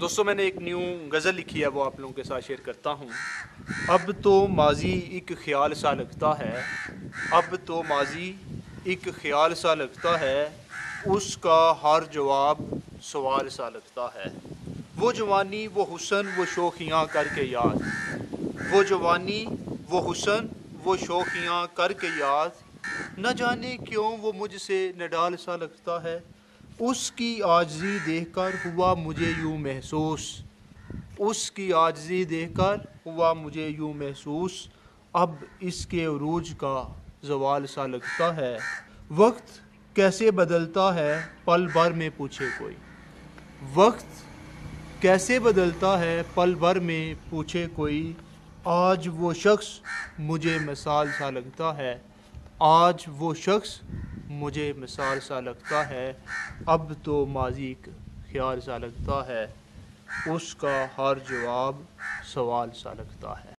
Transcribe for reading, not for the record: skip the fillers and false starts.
دوستوں میں نے ایک نیو غزل لکھی ہے، وہ آپ لوگوں کے ساتھ شیئر کرتا ہوں۔ اب تو ماضی ایک خیال سا لگتا ہے، اب تو ماضی ایک خیال سا لگتا ہے، اس کا ہر جواب سوال سا لگتا ہے۔ وہ جوانی وہ حسن وہ شوخیاں کر کے یاد، وہ جوانی وہ حسن وہ شوخیاں کر کے یاد، نہ جانے کیوں وہ مجھ سے نڈال سا لگتا ہے۔ اس کی عاجزی دیکھ کر ہوا مجھے یوں محسوس، اس کی عاجزی دیکھ کر ہوا مجھے یوں محسوس، اب اس کے عروج کا زوال سا لگتا ہے۔ وقت کیسے بدلتا ہے پل بھر میں پوچھے کوئی، وقت کیسے بدلتا ہے پل بھر میں پوچھے کوئی، آج وہ شخص مجھے مثال سا لگتا ہے، آج وہ شخص مجھے مثال سا لگتا ہے۔ اب تو ماضی کا خیال سا لگتا ہے، اس کا ہر جواب سوال سا لگتا ہے۔